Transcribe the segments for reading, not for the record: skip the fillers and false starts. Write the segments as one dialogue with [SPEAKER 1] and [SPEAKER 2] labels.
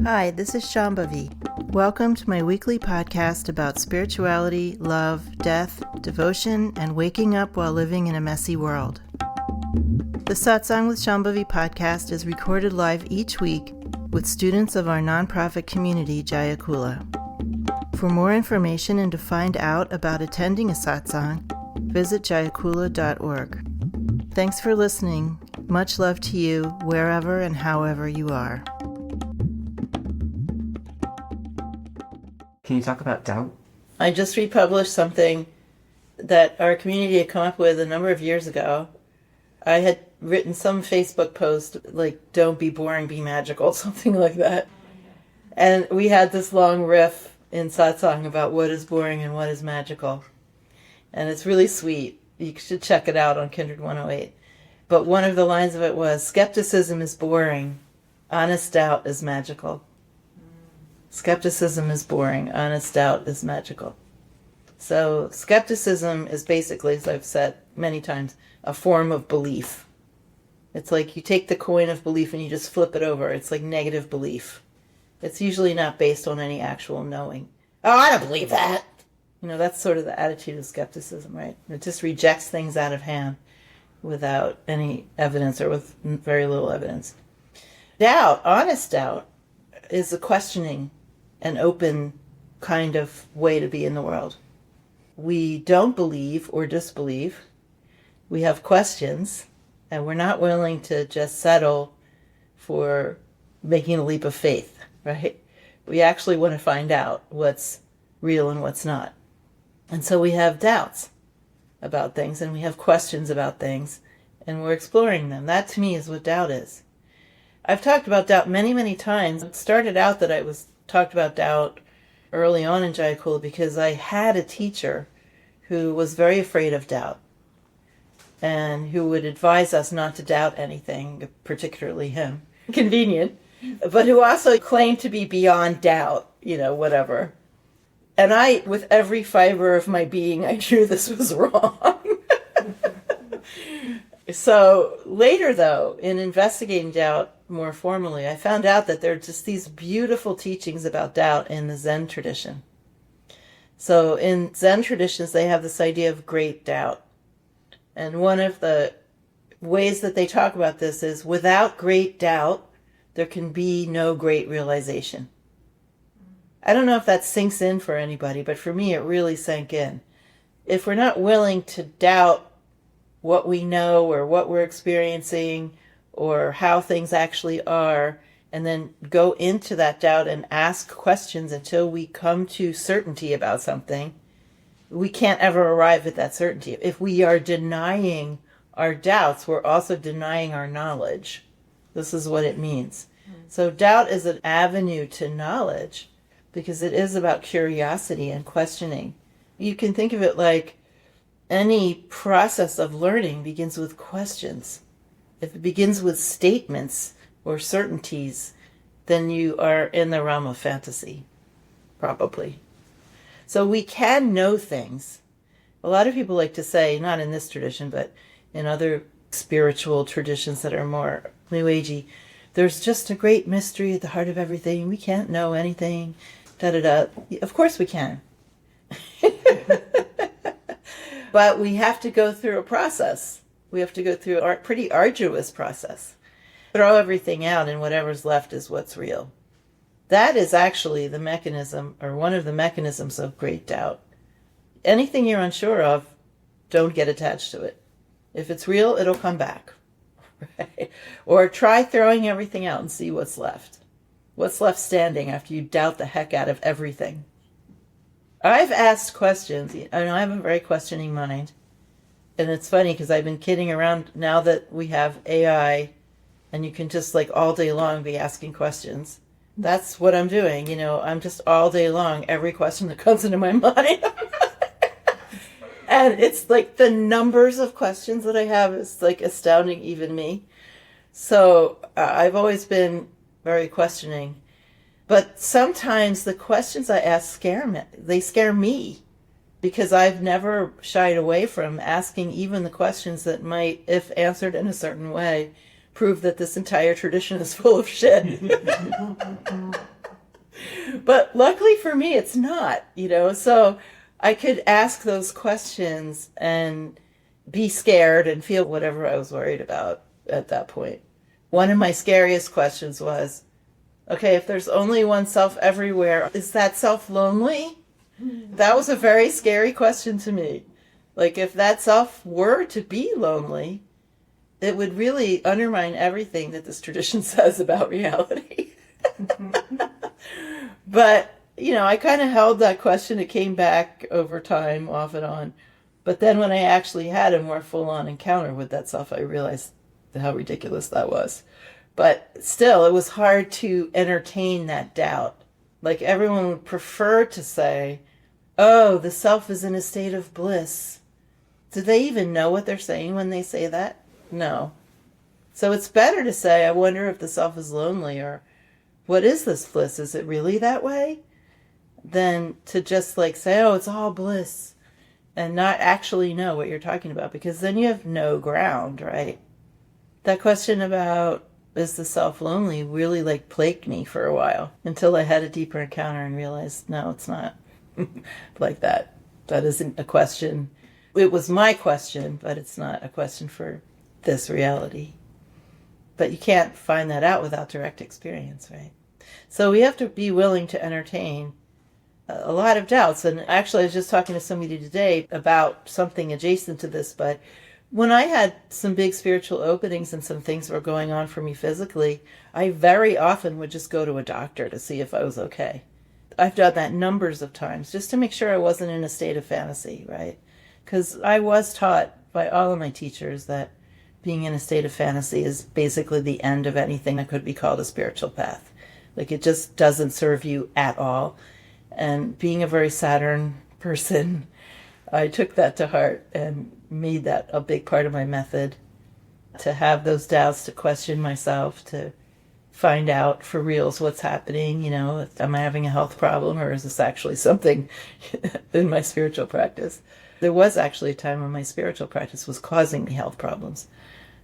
[SPEAKER 1] Hi, this is Shambhavi. Welcome to my weekly podcast about spirituality, love, death, devotion, and waking up while living in a messy world. The Satsang with Shambhavi podcast is recorded live each week with students of our nonprofit community, Jaya Kula. For more information and to find out about attending a satsang, visit jayakula.org. Thanks for listening. Much love to you, wherever and however you are.
[SPEAKER 2] Can you talk about doubt?
[SPEAKER 1] I just republished something that our community had come up with a number of years ago. I had written some Facebook post like, don't be boring, be magical, something like that. And we had this long riff in Satsang about what is boring and what is magical. And it's really sweet. You should check it out on Kindred 108. But one of the lines of it was, skepticism is boring, honest doubt is magical. Skepticism is boring, honest doubt is magical. So skepticism is basically, as I've said many times, a form of belief. It's like you take the coin of belief and you just flip it over. It's like negative belief. It's usually not based on any actual knowing. Oh, I don't believe that. You know, that's sort of the attitude of skepticism, right? It just rejects things out of hand without any evidence or with very little evidence. Doubt, honest doubt, is a questioning, an open kind of way to be in the world. We don't believe or disbelieve. We have questions, and we're not willing to just settle for making a leap of faith, right? We actually want to find out what's real and what's not. And so we have doubts about things, and we have questions about things, and we're exploring them. That, to me, is what doubt is. I've talked about doubt many, many times. It started out that I talked about doubt early on in Jaya Kula because I had a teacher who was very afraid of doubt and who would advise us not to doubt anything, particularly him. Convenient. But who also claimed to be beyond doubt, whatever. And I, with every fiber of my being, I knew this was wrong. So later, though, in investigating doubt more formally, I found out that there are just these beautiful teachings about doubt in the Zen tradition. So in Zen traditions, they have this idea of great doubt. And one of the ways that they talk about this is, without great doubt, there can be no great realization. I don't know if that sinks in for anybody, but for me, it really sank in. If we're not willing to doubt what we know or what we're experiencing or how things actually are, and then go into that doubt and ask questions until we come to certainty about something, we can't ever arrive at that certainty. If we are denying our doubts, we're also denying our knowledge. This is what it means. So doubt is an avenue to knowledge because it is about curiosity and questioning. You can think of it like any process of learning begins with questions. If it begins with statements or certainties, then you are in the realm of fantasy, probably. So we can know things. A lot of people like to say, not in this tradition, but in other spiritual traditions that are more New Agey, there's just a great mystery at the heart of everything. We can't know anything, da-da-da. Of course we can. But we have to go through a process. We have to go through a pretty arduous process. Throw everything out and whatever's left is what's real. That is actually the mechanism, or one of the mechanisms of great doubt. Anything you're unsure of, don't get attached to it. If it's real, it'll come back. Right? Or try throwing everything out and see what's left. What's left standing after you doubt the heck out of everything? I've asked questions. I have a very questioning mind. And it's funny because I've been kidding around now that we have AI and you can just like all day long be asking questions. That's what I'm doing. I'm just all day long, every question that comes into my mind. And it's like the numbers of questions that I have is like astounding even me. So I've always been very questioning. But sometimes the questions I ask scare me. They scare me because I've never shied away from asking even the questions that might, if answered in a certain way, prove that this entire tradition is full of shit. But luckily for me, it's not, so I could ask those questions and be scared and feel whatever I was worried about at that point. One of my scariest questions was, okay, if there's only one self everywhere, is that self lonely? That was a very scary question to me. Like, if that self were to be lonely, it would really undermine everything that this tradition says about reality. But, I kind of held that question. It came back over time, off and on. But then when I actually had a more full-on encounter with that self, I realized how ridiculous that was. But still, it was hard to entertain that doubt. Like, everyone would prefer to say, oh, the self is in a state of bliss. Do they even know what they're saying when they say that? No. So it's better to say, I wonder if the self is lonely, or what is this bliss? Is it really that way? Than to just say, oh, it's all bliss, and not actually know what you're talking about, because then you have no ground, right? That question about, is the self lonely, really plagued me for a while, until I had a deeper encounter and realized, no, it's not like that. That isn't a question. It was my question, but it's not a question for this reality. But you can't find that out without direct experience, right? So we have to be willing to entertain a lot of doubts. And actually, I was just talking to somebody today about something adjacent to this, but when I had some big spiritual openings and some things were going on for me physically, I very often would just go to a doctor to see if I was okay. I've done that numbers of times just to make sure I wasn't in a state of fantasy, right? Because I was taught by all of my teachers that being in a state of fantasy is basically the end of anything that could be called a spiritual path. Like, it just doesn't serve you at all. And being a very Saturn person, I took that to heart and made that a big part of my method, to have those doubts, to question myself, to find out for reals what's happening. Am I having a health problem, or is this actually something in my spiritual practice? There was actually a time when my spiritual practice was causing me health problems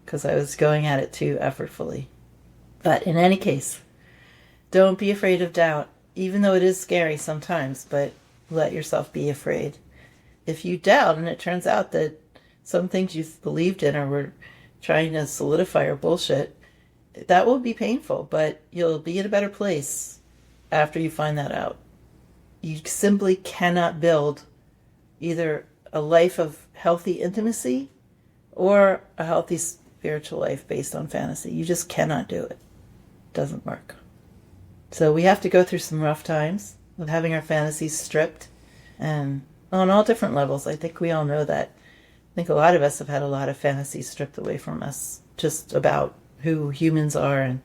[SPEAKER 1] because I was going at it too effortfully. But in any case, don't be afraid of doubt, even though it is scary sometimes, but let yourself be afraid. If you doubt and it turns out that some things you believed in or were trying to solidify are bullshit, that will be painful, but you'll be in a better place after you find that out. You simply cannot build either a life of healthy intimacy or a healthy spiritual life based on fantasy. You just cannot do it. It doesn't work. So we have to go through some rough times with having our fantasies stripped, and on all different levels. I think we all know that. I think a lot of us have had a lot of fantasies stripped away from us, just about who humans are and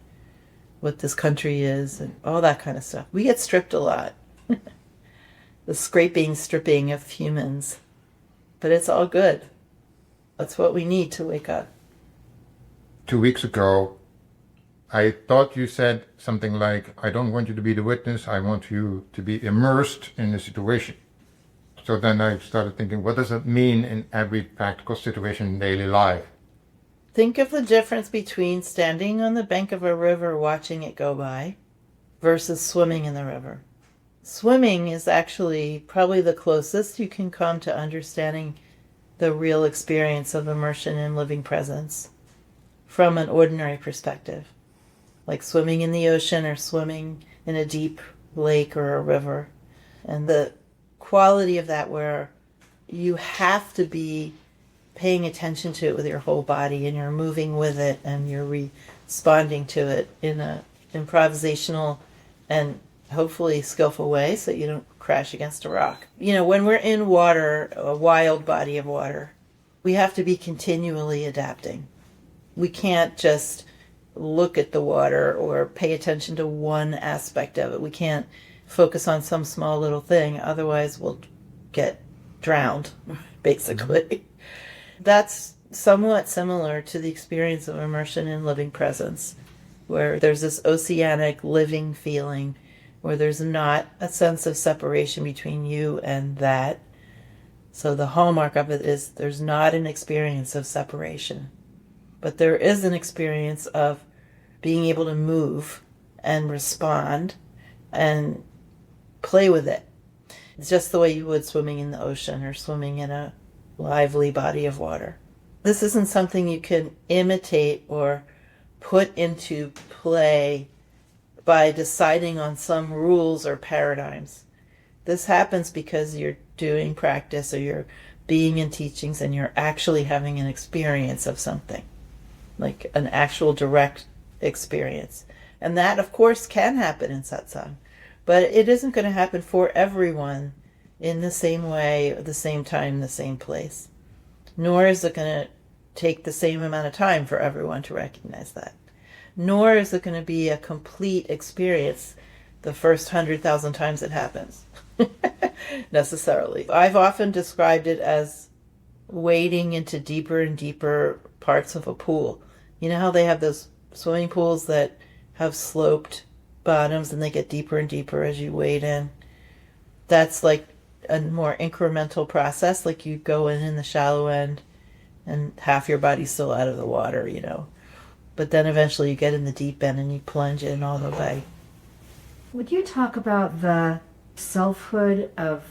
[SPEAKER 1] what this country is and all that kind of stuff. We get stripped a lot. The stripping of humans. But it's all good. That's what we need to wake up.
[SPEAKER 2] 2 weeks ago, I thought you said something like, I don't want you to be the witness, I want you to be immersed in the situation. So then I started thinking, what does that mean in every practical situation in daily life?
[SPEAKER 1] Think of the difference between standing on the bank of a river watching it go by versus swimming in the river. Swimming is actually probably the closest you can come to understanding the real experience of immersion in living presence from an ordinary perspective, like swimming in the ocean or swimming in a deep lake or a river. And the quality of that, where you have to be paying attention to it with your whole body and you're moving with it and you're responding to it in a improvisational and hopefully skillful way so you don't crash against a rock. When we're in water, a wild body of water, we have to be continually adapting. We can't just look at the water or pay attention to one aspect of it. We can't focus on some small little thing, otherwise we'll get drowned, basically. That's somewhat similar to the experience of immersion in living presence, where there's this oceanic living feeling, where there's not a sense of separation between you and that. So the hallmark of it is there's not an experience of separation, but there is an experience of being able to move and respond and play with it. It's just the way you would swimming in the ocean or swimming in a lively body of water. This isn't something you can imitate or put into play by deciding on some rules or paradigms. This happens because you're doing practice or you're being in teachings and you're actually having an experience of something, like an actual direct experience. And that, of course, can happen in satsang, but it isn't going to happen for everyone in the same way, the same time, the same place. Nor is it going to take the same amount of time for everyone to recognize that. Nor is it going to be a complete experience the first 100,000 times it happens, necessarily. I've often described it as wading into deeper and deeper parts of a pool. You know how they have those swimming pools that have sloped bottoms and they get deeper and deeper as you wade in? That's like a more incremental process, like you go in the shallow end and half your body's still out of the water, you know. But then eventually you get in the deep end and you plunge in all the way.
[SPEAKER 3] Would you talk about the selfhood of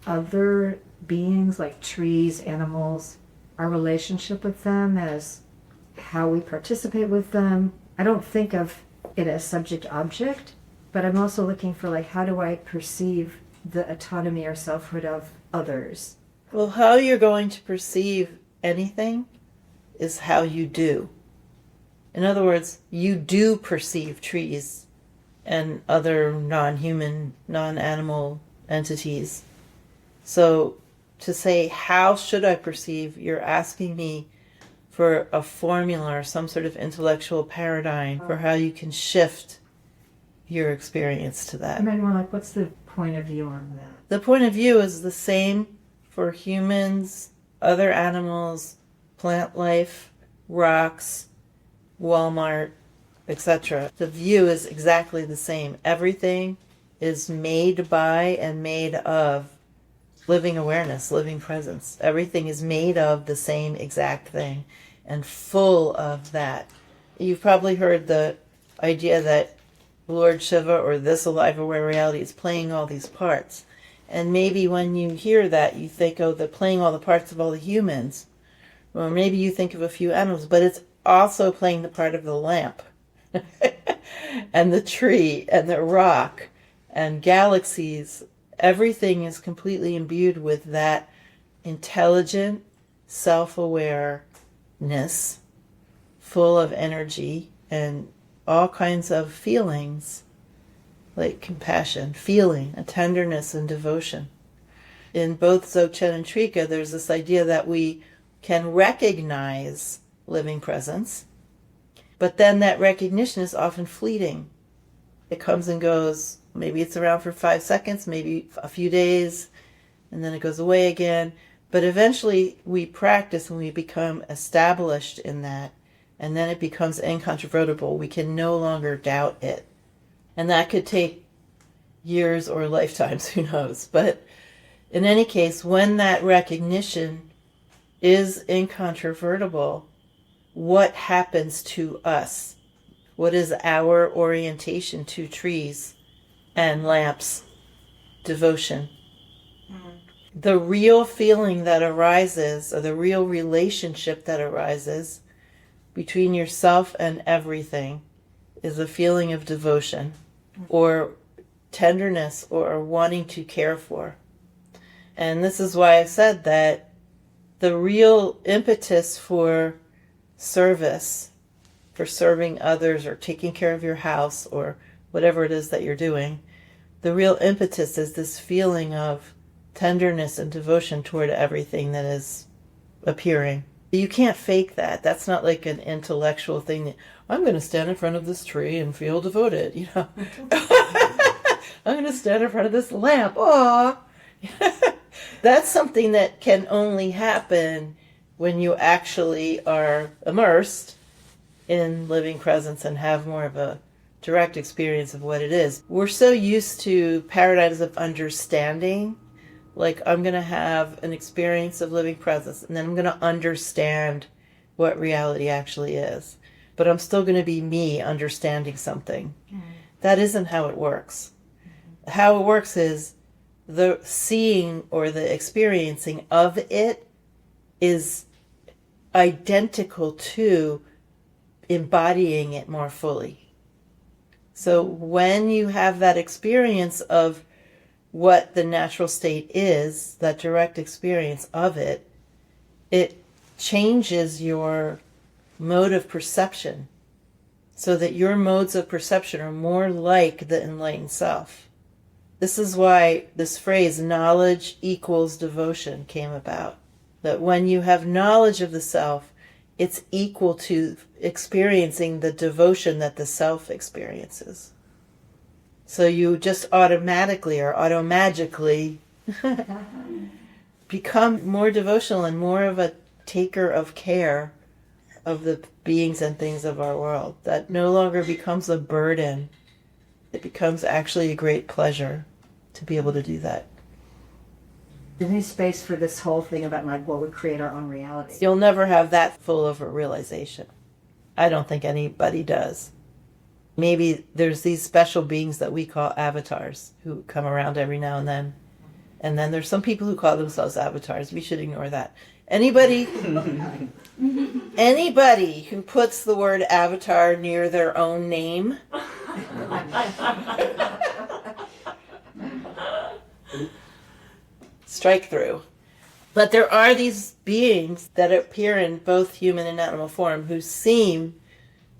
[SPEAKER 3] other beings like trees, animals, our relationship with them, as how we participate with them? I don't think of it as subject-object, but I'm also looking for, like, how do I perceive the autonomy or selfhood of others?
[SPEAKER 1] Well, how you're going to perceive anything is how you do. In other words, you do perceive trees and other non-human, non-animal entities. So to say, how should I perceive, you're asking me for a formula or some sort of intellectual paradigm for how you can shift your experience to that.
[SPEAKER 3] I mean, more like, what's the point of view on that?
[SPEAKER 1] The point of view is the same for humans, other animals, plant life, rocks, Walmart, etc. The view is exactly the same. Everything is made by and made of living awareness, living presence. Everything is made of the same exact thing and full of that. You've probably heard the idea that Lord Shiva or this alive aware reality is playing all these parts. And maybe when you hear that, you think, oh, they're playing all the parts of all the humans. Or maybe you think of a few animals, but it's also playing the part of the lamp and the tree and the rock and galaxies. Everything is completely imbued with that intelligent self-awareness, full of energy and all kinds of feelings, like compassion, feeling, a tenderness and devotion. In both Dzogchen and Trika, there's this idea that we can recognize living presence, but then that recognition is often fleeting. It comes and goes. Maybe it's around for 5 seconds, maybe a few days, and then it goes away again. But eventually we practice and we become established in that, and then it becomes incontrovertible. We can no longer doubt it. And that could take years or lifetimes, who knows. But in any case, when that recognition is incontrovertible, what happens to us? What is our orientation to trees and lamps? Devotion. The real feeling that arises, or the real relationship that arises between yourself and everything, is a feeling of devotion or tenderness or wanting to care for. And this is why I said that the real impetus for service, for serving others or taking care of your house or whatever it is that you're doing, the real impetus is this feeling of tenderness and devotion toward everything that is appearing. You can't fake that. That's not like an intellectual thing. I'm going to stand in front of this tree and feel devoted, you know. I'm going to stand in front of this lamp. Aw. That's something that can only happen when you actually are immersed in living presence and have more of a direct experience of what it is. We're so used to paradigms of understanding, like I'm going to have an experience of living presence and then I'm going to understand what reality actually is. But I'm still going to be me understanding something. That isn't how it works. how it works is the seeing or the experiencing of it is identical to embodying it more fully. So when you have that experience of what the natural state is, that direct experience of it, it changes your mode of perception so that your modes of perception are more like the enlightened self. This is why this phrase, knowledge equals devotion, came about. That when you have knowledge of the self, it's equal to experiencing the devotion that the self experiences. So you just automatically or automagically become more devotional and more of a taker of care of the beings and things of our world. That no longer becomes a burden. It becomes actually a great pleasure to be able to do that.
[SPEAKER 3] There's no space for this whole thing about like what would create our own reality.
[SPEAKER 1] You'll never have that full of a realization. I don't think anybody does. Maybe there's these special beings that we call avatars who come around every now and then. And then there's some people who call themselves avatars. We should ignore that. Anybody who puts the word avatar near their own name strike through. But there are these beings that appear in both human and animal form who seem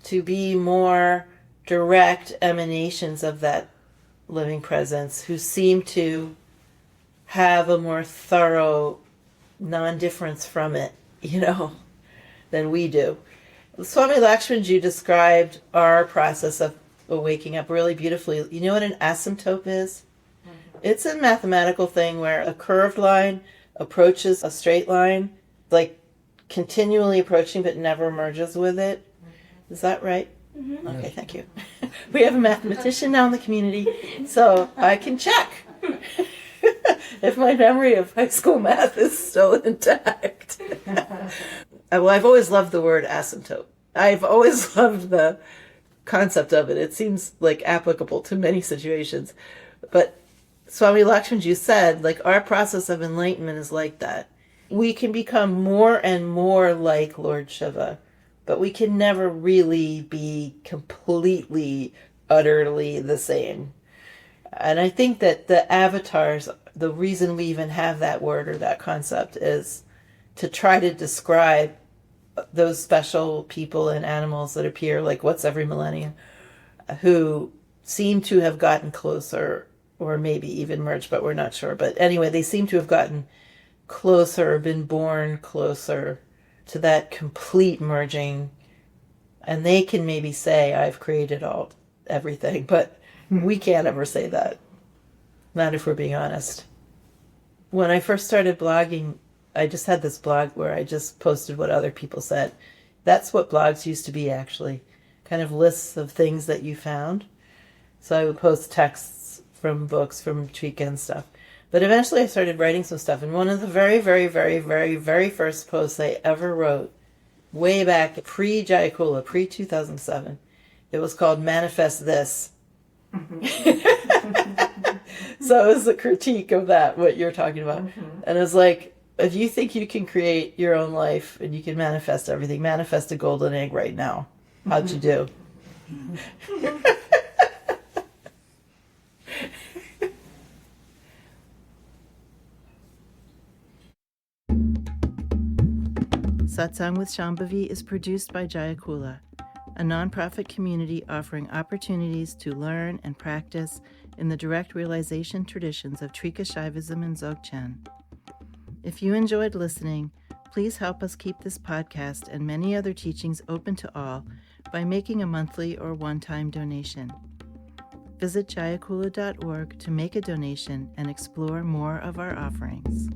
[SPEAKER 1] to be more direct emanations of that living presence, who seem to have a more thorough non-difference from it, than we do. Swami Lakshmanji described our process of waking up really beautifully. You know what an asymptote is? It's a mathematical thing where a curved line approaches a straight line, like continually approaching but never merges with it. Is that right? Mm-hmm. Okay, thank you. We have a mathematician now in the community, so I can check if my memory of high school math is still intact. Well, I've always loved the word asymptote. I've always loved the concept of it. It seems like applicable to many situations. But Swami Lakshmanji said, like, our process of enlightenment is like that. We can become more and more like Lord Shiva, but we can never really be completely, utterly the same. And I think that the avatars, the reason we even have that word or that concept is to try to describe those special people and animals that appear like once every millennium, who seem to have gotten closer or maybe even merged, but we're not sure. But anyway, they seem to have gotten closer, been born closer to that complete merging. And they can maybe say, I've created everything, but we can't ever say that. Not if we're being honest. When I first started blogging, I just had this blog where I just posted what other people said. That's what blogs used to be, actually. Kind of lists of things that you found. So I would post texts from books, from Trika and stuff. But eventually I started writing some stuff. And one of the very, very, very, very, very first posts I ever wrote, way back pre-Jaya Kula, pre-2007, it was called Manifest This. So it was a critique of that, what you're talking about. Mm-hmm. And it was like, if you think you can create your own life and you can manifest everything, manifest a golden egg right now. How'd you do? Satsang with Shambhavi is produced by Jaya Kula, a nonprofit community offering opportunities to learn and practice in the direct realization traditions of Trika Shaivism and Dzogchen. If you enjoyed listening, please help us keep this podcast and many other teachings open to all by making a monthly or one-time donation. Visit jayakula.org to make a donation and explore more of our offerings.